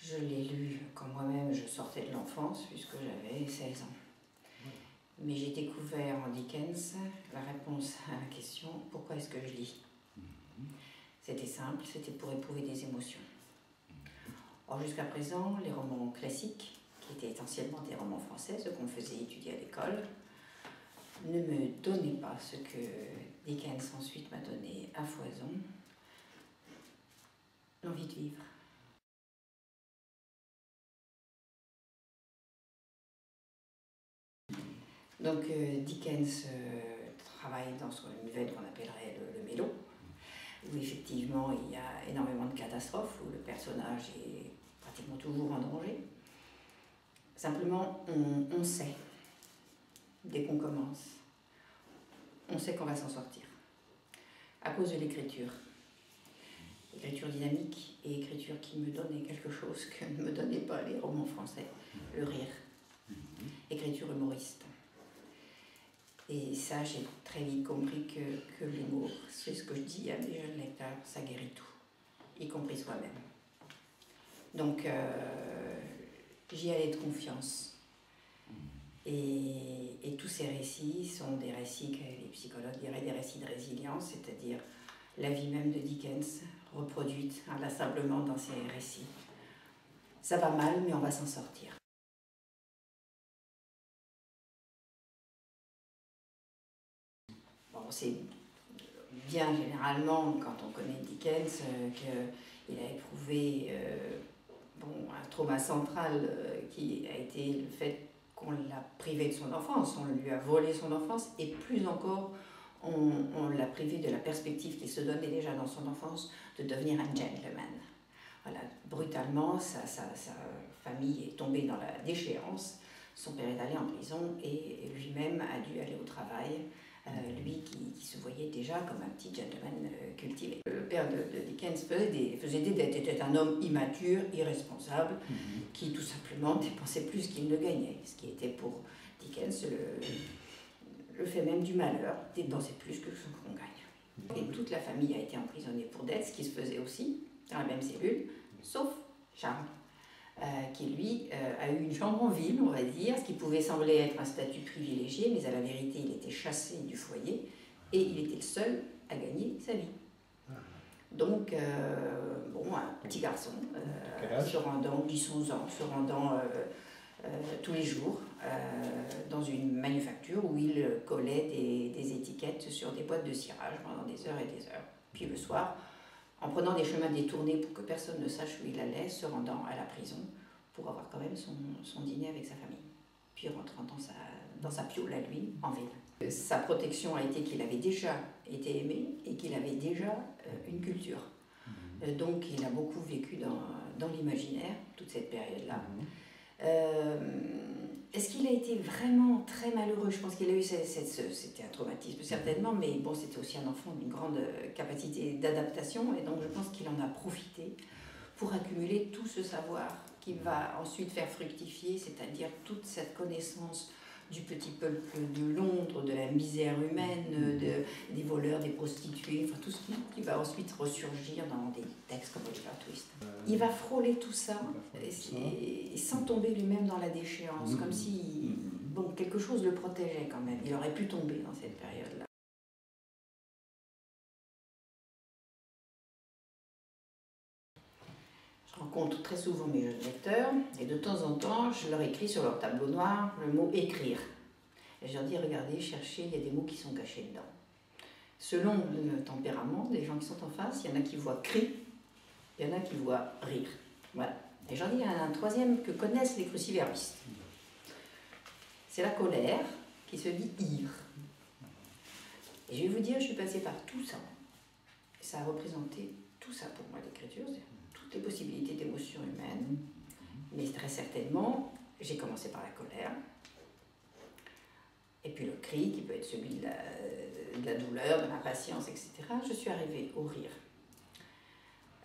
Je l'ai lu quand moi-même je sortais de l'enfance, puisque j'avais 16 ans. Mais j'ai découvert en Dickens la réponse à la question « Pourquoi est-ce que je lis ?» C'était simple, c'était pour éprouver des émotions. Or, jusqu'à présent, les romans classiques, qui étaient essentiellement des romans français, ceux qu'on faisait étudier à l'école, ne me donnaient pas ce que Dickens ensuite m'a donné à foison, l'envie de vivre. Donc Dickens travaille dans une veine qu'on appellerait le mélo, où effectivement il y a énormément de catastrophes, où le personnage est pratiquement toujours en danger. Simplement, on sait, dès qu'on commence, on sait qu'on va s'en sortir, à cause de l'écriture. Écriture dynamique et écriture qui me donnait quelque chose que ne me donnaient pas les romans français, le rire. Écriture humoriste. Et ça, j'ai très vite compris que l'humour, c'est ce que je dis à mes jeunes lecteurs, ça guérit tout, y compris soi-même. Donc, j'y allais de confiance. Et tous ces récits sont des récits que les psychologues diraient des récits de résilience, c'est-à-dire la vie même de Dickens, reproduite inlassablement dans ses récits. Ça va mal, mais on va s'en sortir. Bon, c'est bien généralement, quand on connaît Dickens, qu'il a éprouvé un trauma central qui a été le fait qu'on l'a privé de son enfance, on lui a volé son enfance, et plus encore, on l'a privé de la perspective qu'il se donnait déjà dans son enfance de devenir un gentleman. Voilà, brutalement, sa famille est tombée dans la déchéance, son père est allé en prison et lui-même a dû aller au travail, lui qui se voyait déjà comme un petit gentleman cultivé. Le père de Dickens faisait des dettes, était un homme immature, irresponsable, qui tout simplement dépensait plus qu'il ne gagnait, ce qui était pour Dickens le fait même du malheur, dépenser plus que ce qu'on gagne. Et toute la famille a été emprisonnée pour dette, ce qui se faisait aussi dans la même cellule, sauf Charles, qui lui a eu une chambre en ville, on va dire, ce qui pouvait sembler être un statut privilégié, mais à la vérité il était chassé du foyer et il était le seul à gagner sa vie. Donc, un petit garçon, se rendant, 10-11 ans, se rendant tous les jours dans une manufacture où il collait des étiquettes sur des boîtes de cirage pendant des heures et des heures. Puis le soir, en prenant des chemins détournés pour que personne ne sache où il allait, se rendant à la prison pour avoir quand même son dîner avec sa famille. Puis rentrant dans sa piole à lui, en ville. Sa protection a été qu'il avait déjà été aimé et qu'il avait déjà une culture. Donc il a beaucoup vécu dans l'imaginaire, toute cette période-là. Est-ce qu'il a été vraiment très malheureux? Je pense qu'il a eu c'était un traumatisme certainement, mais bon, c'était aussi un enfant d'une grande capacité d'adaptation, et donc je pense qu'il en a profité pour accumuler tout ce savoir qui va ensuite faire fructifier, c'est-à-dire toute cette connaissance du petit peuple de Londres, de la misère humaine, des voleurs, des prostituées, enfin tout ce qui va ensuite ressurgir dans des textes comme Oliver Twist. Il va frôler tout ça, et sans tomber lui-même dans la déchéance, comme si quelque chose le protégeait quand même. Il aurait pu tomber dans cette période-là. Je rencontre très souvent mes jeunes lecteurs, et de temps en temps, je leur écris sur leur tableau noir le mot « écrire ». Et je leur dis, regardez, cherchez, il y a des mots qui sont cachés dedans. Selon le tempérament des gens qui sont en face, il y en a qui voient cri, il y en a qui voient rire. Voilà. Et je leur dis, il y en a un troisième que connaissent les cruciverbistes. C'est la colère qui se dit ire. Et je vais vous dire, je suis passée par tout ça. Et ça a représenté tout ça pour moi, l'écriture, toutes les possibilités d'émotions humaines. Mais très certainement, j'ai commencé par la colère. Et puis le cri, qui peut être celui de la douleur, de l'impatience, etc. Je suis arrivée au rire.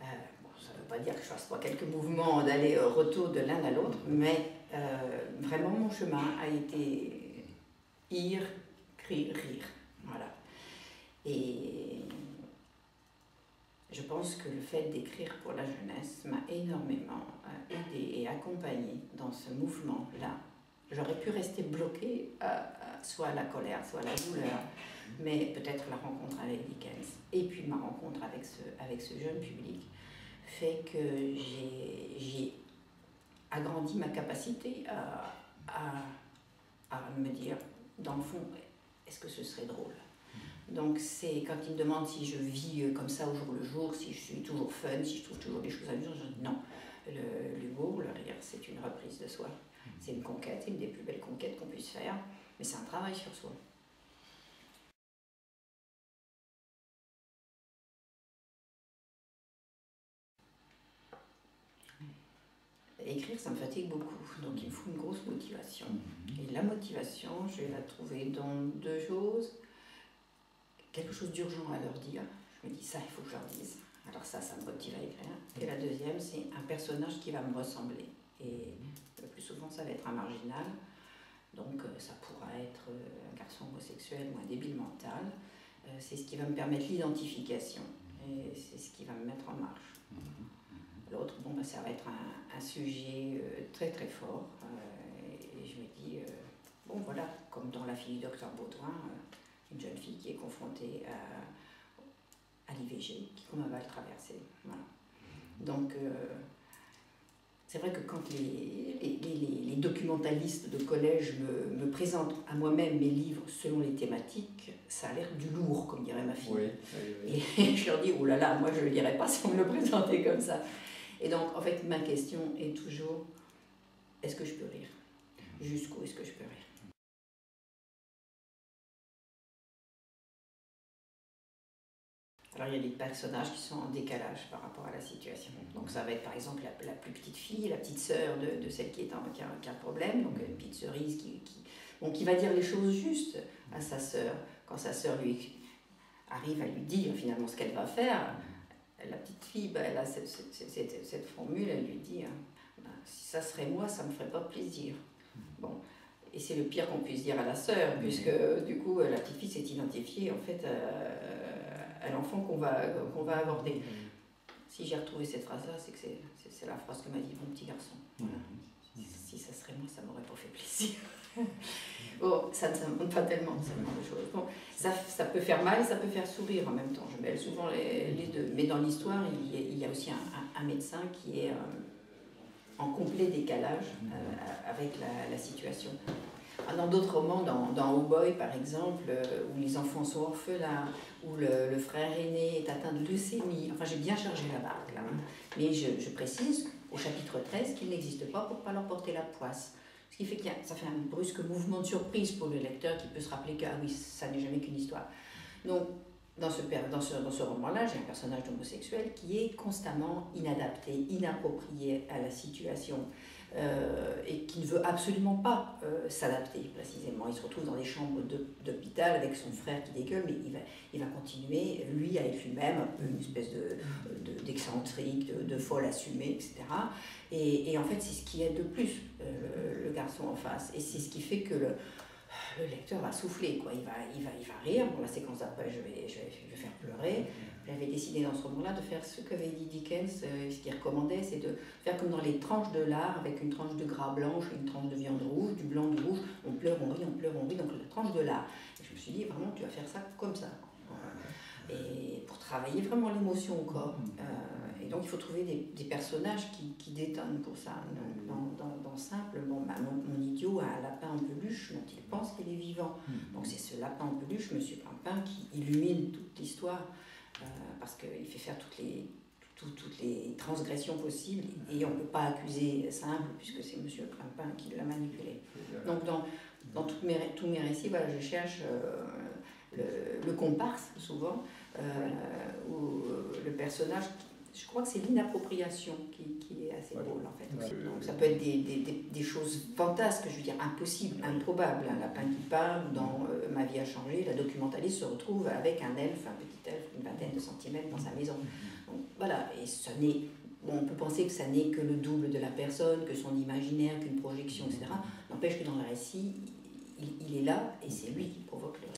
Ça ne veut pas dire que je fasse pas quelques mouvements d'aller-retour de l'un à l'autre, mais vraiment mon chemin a été ire, cri, rire. Voilà. Et Je pense que le fait d'écrire pour la jeunesse m'a énormément aidé et accompagné dans ce mouvement-là. J'aurais pu rester bloquée soit à la colère, soit à la douleur, mais peut-être la rencontre avec Dickens et puis ma rencontre avec ce jeune public fait que j'ai agrandi ma capacité à me dire, dans le fond, est-ce que ce serait drôle? Donc c'est quand il me demande si je vis comme ça au jour le jour, si je suis toujours fun, si je trouve toujours des choses amusantes, je dis non. L'humour, le rire, c'est une reprise de soi. C'est une conquête, c'est une des plus belles conquêtes qu'on puisse faire, mais c'est un travail sur soi. Écrire, ça me fatigue beaucoup, donc il me faut une grosse motivation. Et la motivation, je vais la trouver dans deux choses. Quelque chose d'urgent à leur dire. Je me dis ça, il faut que je leur dise. Alors ça me motive à écrire. Et la deuxième, c'est un personnage qui va me ressembler. Et le plus souvent, ça va être un marginal. Donc ça pourra être un garçon homosexuel ou un débile mental. C'est ce qui va me permettre l'identification. Et c'est ce qui va me mettre en marche. L'autre, bon, ben, ça va être un sujet très très fort. Et je me dis, bon voilà, comme dans La fille du docteur Baudouin, une jeune fille qui est confrontée à l'IVG, qui comme va le traverser. Voilà. Donc, c'est vrai que quand les documentalistes de collège me présentent à moi-même mes livres selon les thématiques, ça a l'air du lourd, comme dirait ma fille. Oui. Et je leur dis, oh là là, moi je ne le dirais pas si on me le présentait comme ça. Et donc, en fait, ma question est toujours, est-ce que je peux rire? Jusqu'où est-ce que je peux rire? Alors il y a des personnages qui sont en décalage par rapport à la situation. Donc ça va être par exemple la plus petite fille, la petite sœur de celle qui a un problème, donc une petite cerise qui va dire les choses justes à sa sœur. Quand sa sœur lui arrive à lui dire finalement ce qu'elle va faire, la petite fille, elle a cette formule, elle lui dit si ça serait moi, ça me ferait pas plaisir. Bon. Et c'est le pire qu'on puisse dire à la sœur, puisque du coup la petite fille s'est identifiée en fait à l'enfant qu'on va aborder. Si j'ai retrouvé cette phrase-là, c'est que c'est la phrase que m'a dit mon petit garçon. Voilà. Si ça serait moi, ça m'aurait pas fait plaisir. Bon, ça ne s'invente pas tellement, ce genre de choses. Bon, ça peut faire mal et ça peut faire sourire en même temps. Je mêle souvent les deux. Mais dans l'histoire, il y a aussi un médecin qui est en complet décalage avec la situation. Dans d'autres romans, dans Oh Boy par exemple, où les enfants sont orphelins, où le frère aîné est atteint de leucémie, enfin j'ai bien chargé la barque là, mais je précise au chapitre 13 qu'il n'existe pas pour ne pas leur porter la poisse. Ce qui fait que ça fait un brusque mouvement de surprise pour le lecteur qui peut se rappeler que ah oui, ça n'est jamais qu'une histoire. Donc dans ce roman-là, j'ai un personnage homosexuel qui est constamment inadapté, inapproprié à la situation. Et qui ne veut absolument pas s'adapter précisément. Il se retrouve dans des chambres d'hôpital avec son frère qui dégueule, mais il va continuer, lui, à être lui-même, un peu une espèce d'excentrique, de folle assumée, etc. Et en fait, c'est ce qui aide le plus le garçon en face. Et c'est ce qui fait que le lecteur va souffler, quoi. Il va rire. Bon, la séquence d'après, je vais faire pleurer. J'avais décidé dans ce roman-là de faire ce qu'avait dit Dickens, ce qu'il recommandait, c'est de faire comme dans les tranches de l'art, avec une tranche de gras blanche et une tranche de viande rouge, du blanc, du rouge, on pleure, on rit, donc la tranche de l'art. Et je me suis dit, vraiment, tu vas faire ça comme ça. Et pour travailler vraiment l'émotion au corps. Et donc il faut trouver des personnages qui détonnent pour ça. Donc, dans Simple, mon idiot a un lapin en peluche dont il pense qu'il est vivant. Donc c'est ce lapin en peluche, Monsieur Pimpin, qui illumine toute l'histoire. Parce qu'il fait faire toutes les transgressions possibles et on ne peut pas accuser Simple puisque c'est Monsieur Pimpin qui l'a manipulé. Donc dans tous mes récits, voilà, je cherche le comparse souvent, ou le personnage. Je crois que c'est l'inappropriation qui est assez drôle en fait aussi. Donc ça peut être des choses fantasques, je veux dire impossibles, improbables. Un lapin qui parle, dans Ma vie a changé, la documentaliste se retrouve avec un elfe, un petit elfe, une vingtaine de centimètres dans sa maison. Donc voilà, et ça n'est, on peut penser que ça n'est que le double de la personne, que son imaginaire, qu'une projection, etc. N'empêche que dans le récit, il est là et c'est lui qui provoque le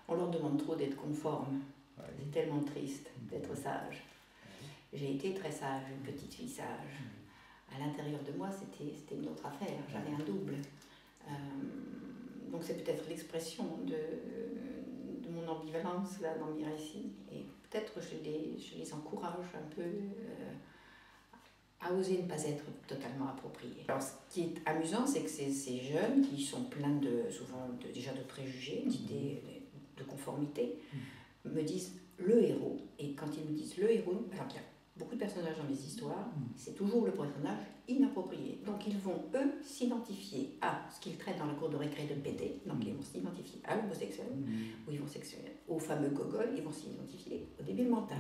On leur demande trop d'être conformes. Ouais. C'est tellement triste d'être sage. J'ai été très sage, une petite fille sage. À l'intérieur de moi, c'était une autre affaire. J'avais un double. Donc c'est peut-être l'expression de mon ambivalence là dans mes récits. Et peut-être je les encourage un peu à oser ne pas être totalement appropriés. Alors ce qui est amusant, c'est que ces jeunes qui sont pleins souvent déjà de préjugés, d'idées de conformité, me disent le héros. Et quand ils me disent le héros, alors il y a beaucoup de personnages dans mes histoires, c'est toujours le personnage inapproprié. Donc ils vont, eux, s'identifier à ce qu'ils traitent dans la cour de récré de pété, donc ils vont s'identifier à l'homosexuel, ou ils vont au fameux gogol, ils vont s'identifier au débile mental.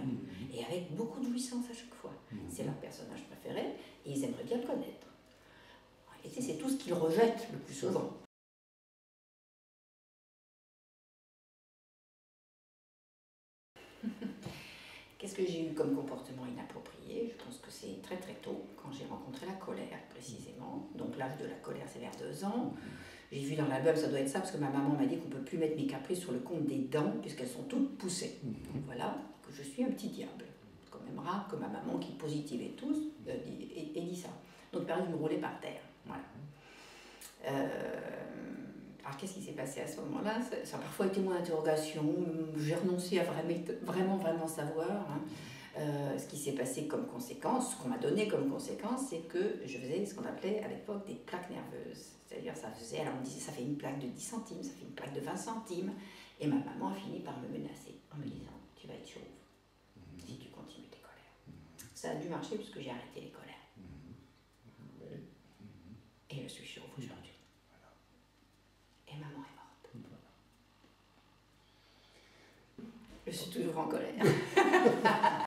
Et avec beaucoup de jouissance à chaque fois. C'est leur personnage préféré, et ils aimeraient bien le connaître. Et c'est tout ce qu'ils rejettent le plus souvent. Qu'est-ce que j'ai eu comme comportement inapproprié? Je pense que c'est très très tôt, quand j'ai rencontré la colère précisément. Donc l'âge de la colère, c'est vers 2 ans. J'ai vu dans l'album, ça doit être ça, parce que ma maman m'a dit qu'on ne peut plus mettre mes caprices sur le compte des dents, puisqu'elles sont toutes poussées. Donc voilà, que je suis un petit diable. C'est quand même rare que ma maman, qui positivait tous, ait dit ça. Donc pareil, je me roulais par terre. Voilà. Alors qu'est-ce qui s'est passé à ce moment-là? Ça a parfois été mon interrogation. J'ai renoncé à vraiment savoir. Ce qui s'est passé comme conséquence, ce qu'on m'a donné comme conséquence, c'est que je faisais ce qu'on appelait à l'époque des plaques nerveuses. C'est-à-dire ça faisait, alors on me disait ça fait une plaque de 10 centimes, ça fait une plaque de 20 centimes. Et ma maman a fini par me menacer en me disant tu vas être chauve si tu continues tes colères. Ça a dû marcher puisque j'ai arrêté les colères. Et je suis chauve aujourd'hui. Et maman est morte. Je suis toujours en colère.